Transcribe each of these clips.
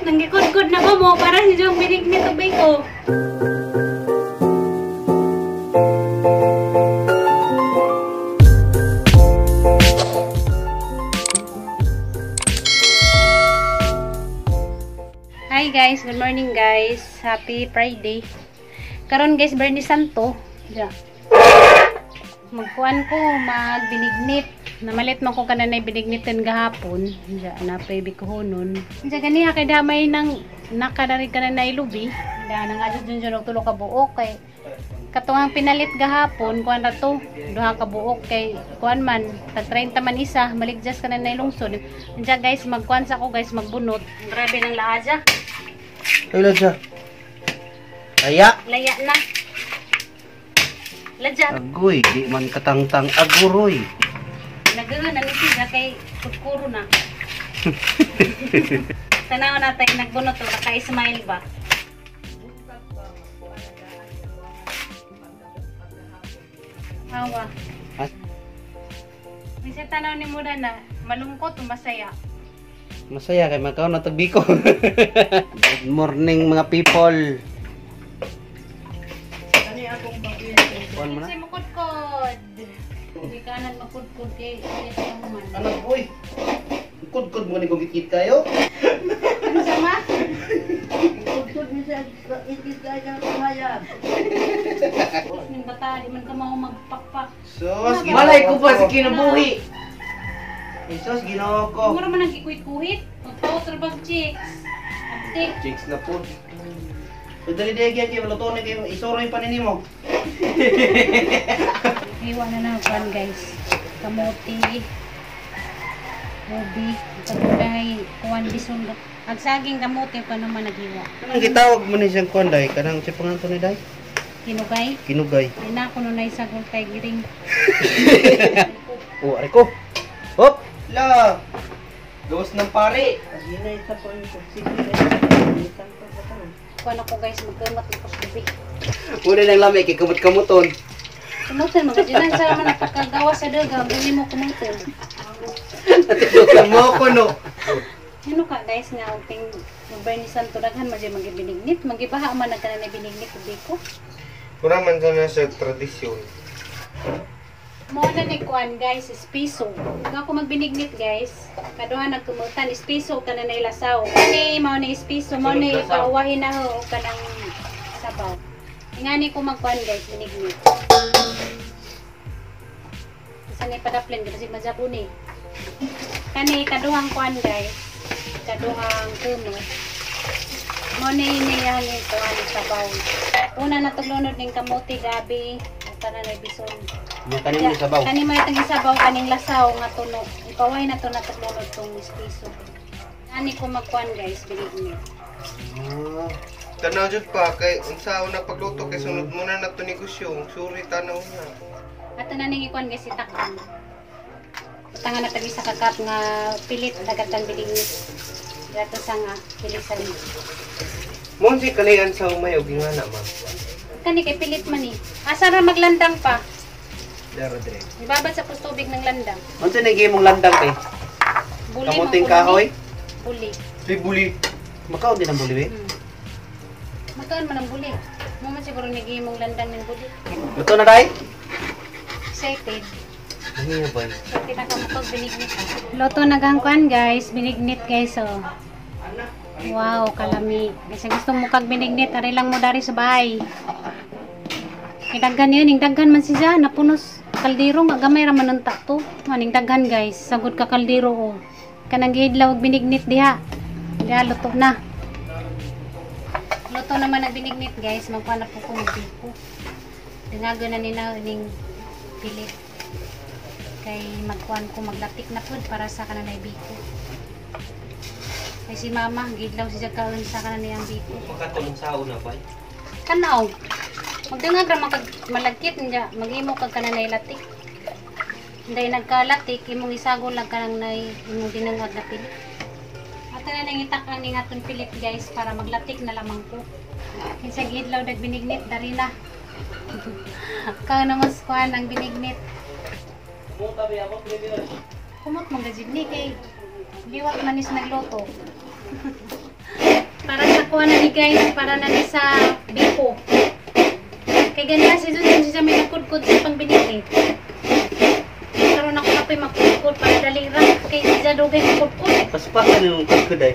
nanggikod-kod na ko mo para si Jong binignit ubay ko. Hi guys, good morning guys. Happy Friday. Karon guys, Bernie Santo. Ja. Magkuan ko, magbinignit. Namalit man ko kananay binignitan gahapon. Ja, napay bikuhonon. Ja ganiha kay damay nang nakadari kananay lubi. Da nang adto dun og tulo ka buok kay katong pinalit gahapon kuan ra to. Duha ka buok kay kuan man tag 30 man isa, maligjas kananay lungsod. Ja guys, magkuan sa ko guys, magbunot. Grabe nang laaja. Ay ladya. Laya. Laya na. Ladya. Agoy, di man katangtang aguroy. Nagana ni siya kay kukuro na. Tanaw natin nagbunot to naka-smile ba. Hawa. Bisa tanaw ni Muda na malungkot o masaya. Masaya kay makaw na tagbiko. Good morning mga people. Kani akong Kuan mo na? Kasi makudkod. Hindi ka nang makudkod kay man. Anak boy. Kudkod mo ni kung gikit kayo. Ano sama? Kudkod ni sa itit kaya kumayag. Ning bata di man ka mao magpakpak. Sus, Malay ko ba si kinabuhi? Sus, ginoo ko. Mura man nagikuit-kuit. Magpaot ra bag chicks. Aptik. Chicks na po. Dali degi kay luto na kay isoroy panin mo. Iwan na na kan guys. Kamote. Ubi. Pagday. Kuwan bison. Ang saging kamote pa naman naghiwa. Kanang gitawag mo ni siyang kuan day, kanang si pangalan ni day. Kinugay. Kinugay. Ay na ko nunay sa gultay giring. Oh, ari ko. Hop. La. Gawas ng pare. Ginay sa po yung sige. Kuwan ako guys. Magkamat ng kuslubi. Muna nang lamay kay kamot-kamuton. Kumutin. Mga dinan sa naman napakagawa sa daga. Hindi mo kumutin. Natulog mo ko no. Ano ka guys nga uting Bernie Santo daghan man diyan magibinignit. Magibaha man nagkanay binignit ubi ko. Kurang man sana sa tradisyon. Mo na ni kuan guys, is piso. Kung ako magbinignit guys, kaduha nagkumutan is piso kana na ilasaw. Kani mao ni is piso, mao ni pauwahin na ho o kanang sabaw. Ingani ko magkuan guys, binignit. Isa ni padaplin kasi majabuni. Kani kaduhang kuan guys, kaduhang kumo. Mao ni niya ni kuan sabaw. Una na tuglunod ning kamote gabi, kana na bison. Nya kanin ni sabaw. Kani may tang sabaw kaning lasaw nga tunog. Ipaway na to na taglunod tong piso. Ani ko magkuan guys, binignit. Ah, Tanaw jud pa kay unsa na pagluto kay sunod muna na to negosyo. Suri tanaw na. Ato na ning ikuan guys itakpan. Tangan na tagi sa kakat nga pilit dagatang binignit. Dato sa nga pilisan. Mo si kalian sa umay og ingana ma. Kani kay pilit man ni. Asa ra maglandang pa. Dara dire. Ibabad sa tubig ng landang. unsa na gimong landang kay? Buli Kamuting man kahoy? Buli. Di buli. Makaon din ang buliwi. Magkaan man ang buli. Mo man siguro ni gimong landang ng buli. Luto na day? Excited. Ano yun ba? Excited ako mapag binignit. Loto nagangkuan guys, binignit guys oh. Wow, kalami. Kasi gusto mo kag binignit, ari lang mo dari sa bahay. Daghan yun, daghan man siya, napunos kaldero, nga gamay raman ng takto. Maning daghan guys, sagod ka kaldero oh. Kanang gihidlaw og binignit diha. Diha luto na. Luto naman na binignit guys, magpanap po kong biko. Dingago na nina ning pilit. Kay magkuan ko maglatik na food para sa kananay biko. Kay si mama, gidlaw siya kaon sa kananay ang biko. Makatulong sa una ba? Kanaw. Magdangag ra magag malagkit niya, magimo kag kananay latik. Hinday nagkalatik imong isagol lang kanang nay imong dinangag na pilit. Ato na nang itak ang ning aton pilit guys para maglatik na lamang ko. Kinsa gidlaw dag binignit dari na. Ka na mas kuan ang binignit. Kumot mong gajid ni kay liwat manis nagluto. nakuha na ni guys para na ni sa biko. Kay ganyan si Jun siya may nakudkod sa pang binili. Karon ako na pa'y magkudkod para dali ra kay siya dugay magkudkod. Paspasan yung kudkod ay.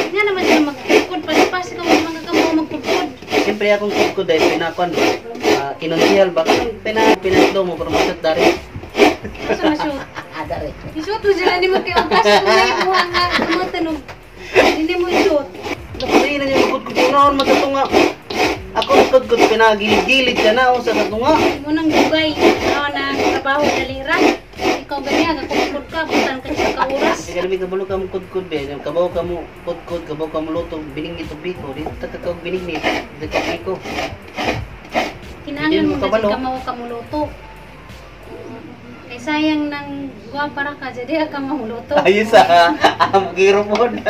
Nga naman siya magkudkod pas ikaw mga kamo magkudkod. Siyempre akong kudkod ay pinakuan. Kinunsihal ba? Pinaslo mo para masat dari. Asa ma-shoot? Dari. I-shoot mo sila ni mo kay ugas ko may buha nga tumatanong. Hindi mo i-shoot. Napuri na yung kudkod ko noon matatunga. Ako ang kudkod pinagilid-gilid ka na sa katunga. Mo nang dugay na trabaho dali ra. Ikaw ganyan gakudkod ka butan ka sa kauras. Hindi ka namin kabalo ka mong kudkod be. Kabaw ka mo kudkod, kabaw ka mo luto, biningit o biko. Dito tatakaw biningit. Dito ka biko. Kinahanglan mo Hindi mo kasi kabalo. ka kamuluto. Kay sayang nang guwapara ka jadi ka mamuluto. Ayos ah. Magiro po na.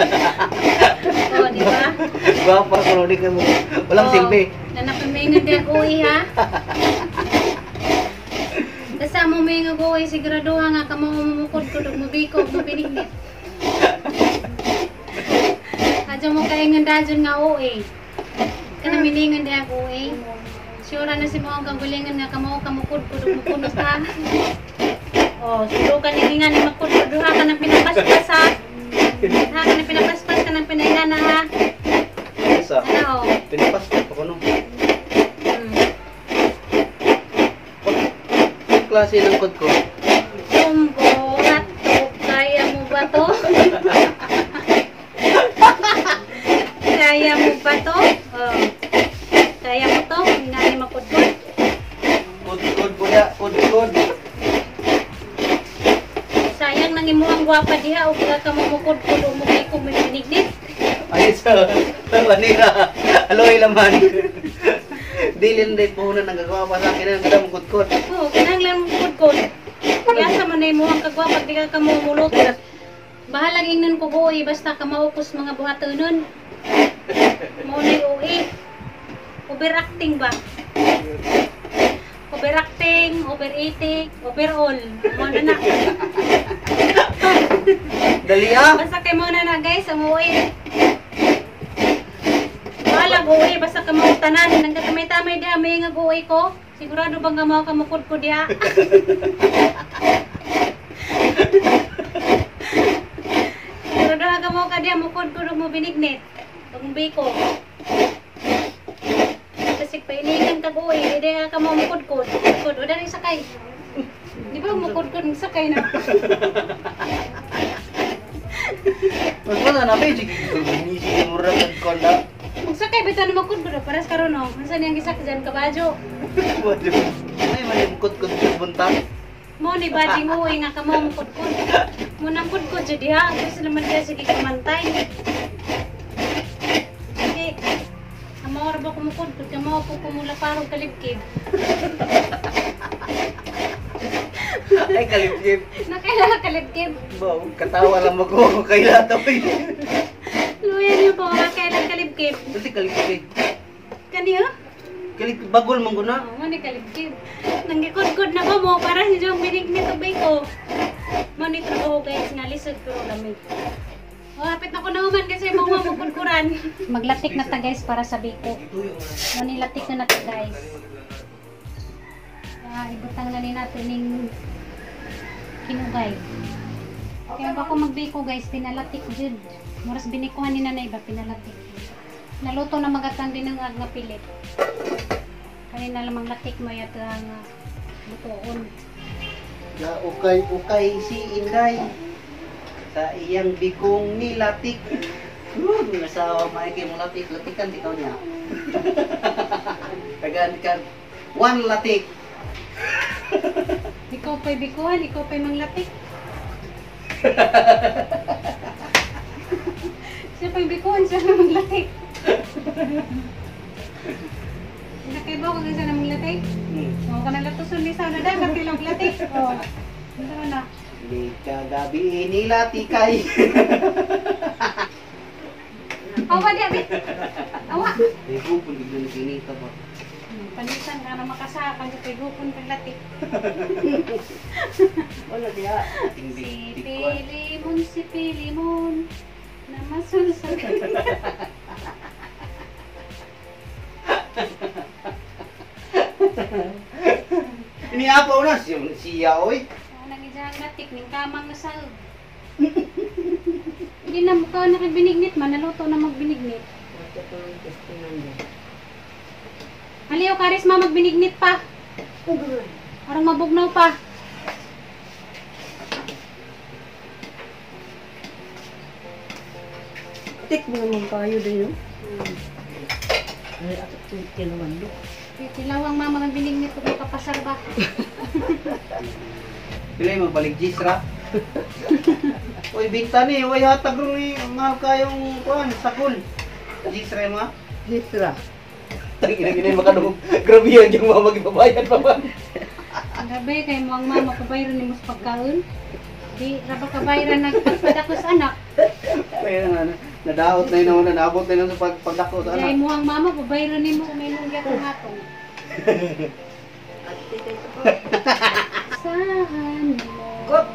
Oo, di ba? Gwapa ko rin ka mo. Walang silbi. Nanapamingan din ako ha. Kasama mo yung ako siguraduha nga ka mamumukod ko dog mabiko mo binignit. Adyo mo kaingan dajon nga oe. Kana miningan din ako Sure na si mo ang kagulingan nga kamo kamukod ko dog mukunos ha. Oh, sulo ka ni nga ni makudkod duha ka nang pinapaspas ha. Ha ka nang pinapaspas ka nang pinailana ha. Sa Ano? pinapaspas pa ko nung. Klase ng kudkod. Sumbo, rato, kaya mo ba to? Kaya mo ba to? Oh. Kaya mo to? Hindi namin makudkod. Kudkod po na, kudkod. Sayang nang imuhang gwapa diha o kaya ka mamukudkod o mukay kong may binignit. Ayos sa manira. Aloy laman. Dilin din po na nagagawa pa sa akin na kada mong kudkod. Oo, kinahanglan mo kudkod. Kaya sa man na imuhang kagwapa, di ka mamulot. Bahalang ingnan ko buoy, basta ka maupos mga buhatonon. Maunay uwi. Overacting ba? Overacting, overeating, overall. Muna na. Dali ah. Basta kayo muna na guys, umuwi. Wala buwi, basta ka mga tanan. Nang katamay-tamay diha, may nga buwi ko. Sigurado bang ka mga kamukod ko diha? Sigurado ka mga ka diha, mukod ko mo binignit. Tungbi ko. Kasi pailigan ka buwi, hindi ka mga mukod-kod. Mukod, o dali sakay. Di ba mukod-kod ng sakay na? Mas wala na may sige. Minisi mo rin kudkod na. Magsakay bitaw na mukod-kod, paras karon no. Unsa niyang gisak diyan kabadyo? Waduh. Ay man kudkod sa buntag. Mo ni bading uwi nga kamo mukod-kod. Mo nang kudkod jud diha, gusto naman diha sige kamantay. Sige. Amo ra ba ko mukod-kod, kamo ko kumula parong kalibkib. Ay kalibkib. Nakaila kalibkib. Baw, katawa lang mo ko kay latoy. Luya niyo po mga kailang kalibkib. Dati kalibkib. Kaniya? Kalibkib bagol man ko na. Mo ni kalibkib. Nanggikod-kod na ko mo para si Jong binigni tubig ko. Mo ni trabaho guys nga lisod pero lamig. Oh, hapit na ko na human kasi mga mukudkuran. Maglatik na ta guys para sa biko. Mo ni latik na ta guys. Ibutang na ni natin ning kinugay. Kaya ba ko magbiko guys, pinalatik jud. Moras binikuhan ni nanay ba pinalatik. Naluto na magatang din ng agna pilit. Kanina lamang latik mo yata ang lutoon. Na ukay si Inday sa iyang bikong nilatik. Nasawa maiki mo latik, latikan ikaw niya. Tagaan ka. One latik. Ikaw pa'y bikuhan, ikaw pa'y manglatik. Siya pa'y bikuhan, siya na manglatik. Nakaibaw ka kasi na manglatik? O, kanalatusun ni sana dagat ilang latik. O, ano na? Di kagabi nilatikay. Awa di, abit. Awa. Di ko pun biglang sinita ba. Panisan nga na makasakang sa pagupon kang latik. Wala dia. Si Pilimon, na masulsal. Iniapaw na siya oy. Nang isang latik ning kamang nasal. Hindi na mukha nakabinignit man, naluto na magbinignit. Haliw karis ma magbinignit pa. Parang mabugnaw pa. Tik mo naman kayo din yun. Ay, ako kinuman do. Tilawang mama magbinignit ko kapasar ba. Pilay magbalik Jisra. Oy binta ni, oy hatag ron ni mahal kayong kuan sakol. Jisra mo. Hisra. Tangina gini makadung. Grabe yan yung mga magbabayad pa ba. Grabe kay mo ang mama kabayran ni mas pagkaon. Di raba kabayran nagpadako sa anak. Kaya nga nadaot na yun, nabot na yun sa pagdako sa Kay anak. mo ang mama kabayran nimo may nungya kong atong. At tikay ko. Saan mo Kop.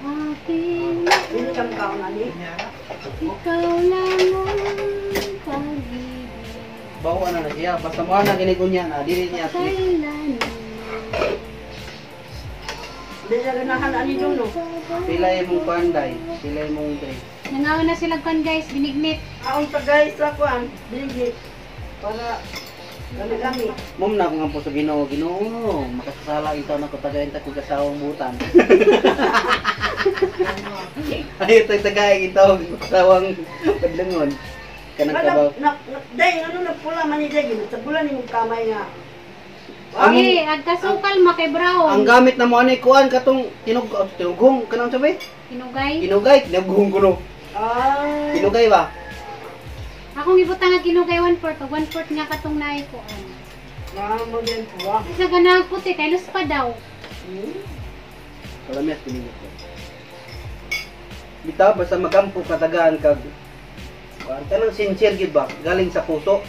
aking Hindi kang kaon ani. ikaw lang ang pag-ibig. Bawa na siya, basta mo na ginigunya na, dili niya. Kailan Hindi na ganahan ani doon no. Pilay mong panday, pilay mong drink. nangawan na sila kan guys, binignit. Aon pa guys sa kuan. Biligit. Para gami-gami. Mum na kung ang puso Ginoo, Ginoo, makasasala itaw na ko tagayin ta kung kasawang butan. Ay, ito tagayin itaw kasawang padlangon. Kanang kabaw. Day, ano nagpula man ni Day. Sa bulan ni mong kamay nga. Okay, agkasukal ma kay Brown. Ang gamit na mo anay kuan katong tinughong kanang sabi? Kinugay. Kinugay, tinughong kuno. Ay. Kinugay ba? Akong ibutang nga kinugay 1/4, 1/4 nga katong naay ko. Mo din po. Isa ganang puti kay lus pa daw. Kalamias pinili ko. Bitaw basta magampo katagaan kag kuan kanang sincere gid ba galing sa puso.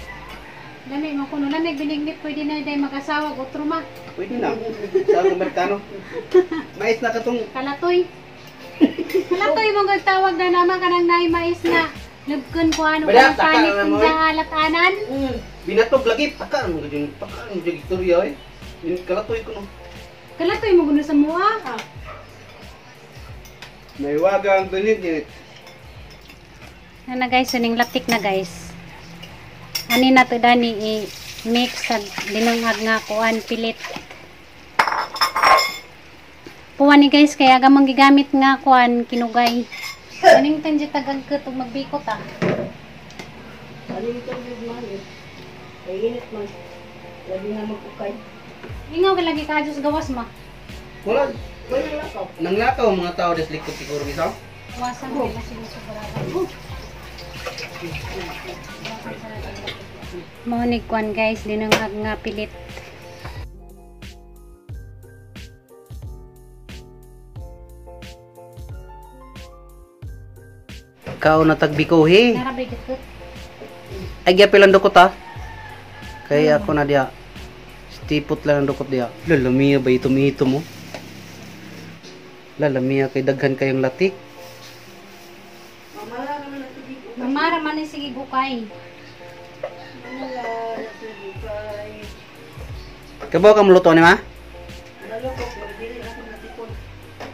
Lami mo kuno lamig binignit pwede na day mag-asawa o truma. Pwede na. Sa Amerikano. Mais na katong Kalatoy. Kalatoy mo gagtawag na naman kanang naay mais na lubkon ko ano Bada, kanang taka panit na kung mo, sa halatanan. binatog lagi taka mo gid taka mo gid istorya eh. Yung kalatoy ko no. Kalatoy mo kuno sa mua. Naiwaga ang tunit. Na guys, suning latik na guys. Ani na to dani i-mix sa dinungag nga kuan pilit. Puwan ni guys kaya gamang gigamit nga kuan kinugay. Kaning tanji tagag ket ug magbikot ah. Ano ito yung man eh. Ay init man. Lagi na magkukay. Ingaw ka lagi ka Diyos gawas ma. Wala Wala lang ako. nanglakaw mga tao des likod siguro bisaw. Wasan mo masinusubarahan. Mo ni kuan guys dinungag nga pilit. Kao na tagbikuhi. Narabay dito. Ay gyapil ang dukot ha. Kaya ako na dia. Stipot lang ang dukot dia. Lalamiya ba ito mo? Lalamiya kay daghan kayong latik. Mamala naman na tubig ko. Mamara man ni sige gukay. Mamala na tubig kay. Kabaw ka muluto ni ma? Nalukok. Dili na ako natipon.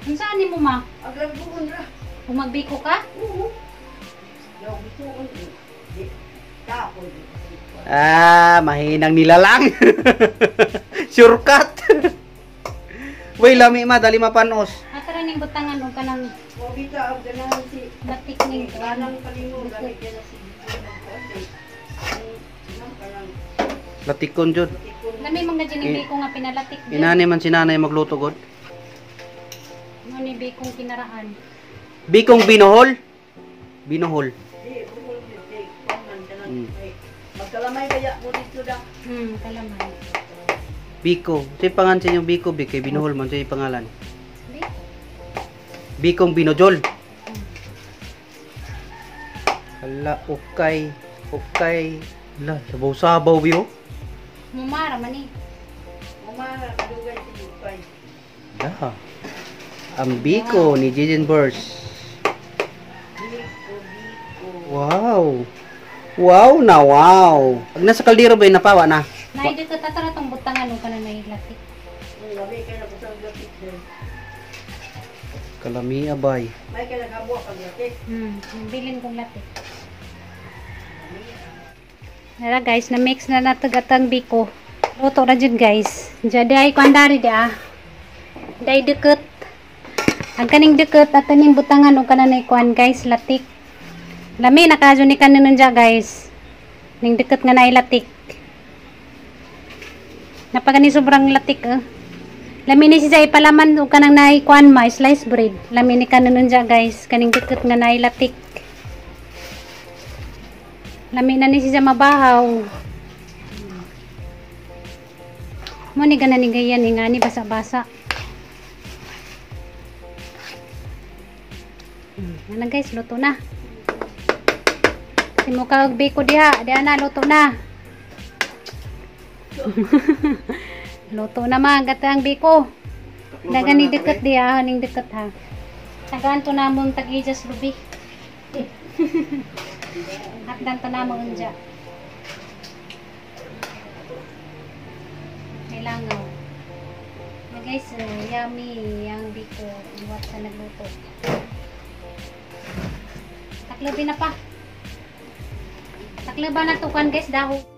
Unsaan ni mo ma? Aglaguon ra. Kung magbiko ka? Oo. Yung bituon. Tapon. Ah, mahinang nilalang. Shortcut. Way lami ma dali mapanos. Atara ning butangan og kanang Mabita ang ganahan si latik ning kuan. Kanang kalimo gamit yan na si kanang Latikon jud. Lami mga dyan biko nga pinalatik dyan. Inani man si nanay magluto god. Mo ni bikong kinaraan. Bikong binohol. Binohol. Di, bukol di, kaman kanang Mm. magkalamay kaya mo dito da. Kalaman. Biko. Say pangan sa inyong Biko, Bikay binohol man say pangalan. Di. Bikong binojol. Hala, okay. Okay. La, sabaw-sabaw biyo. Mumara man ni. Umara kadugay si Dupay. La. Ang Biko ni Jijen Burst. Biko. Wow. Wow na wow. Pag nasa kaldero ba napawa na? Nay dito tatara tong butangan og kanang nahilatik. labi kay napusang latik din. Kalami abay. May kay naghabuak ang latik. Bilin kong latik. Nara guys, na-mix na natagatang biko. Luto na dyan guys. Jadi ay kuandari dia. Day deket. Ang kaning deket at taning butangan o kanan ay kuan guys, latik. Lami nakadyo ni kanon dyan guys. Ning deket nga na ay latik. Napagani sobrang latik Lami ni siya ipalaman o kanang na ay kuan ma, slice bread. Lami ni kanon dyan guys. Kaning deket nga na ay latik. Lami na ni siya mabahaw. Mo ni ganan ni gayan nga ni basa-basa. Ano guys, luto na. Si mo kag biko diha, diha na luto na. Luto na man gatang biko. Dagan ni deket diha, ning deket ha. Tagaan to namong tag-ijas lubi. Hakdan to namong unja. Langaw. Na guys, yummy yang biko. Iwat sa nagluto. Taklobi na pa. Takloba na to kan guys, dahon.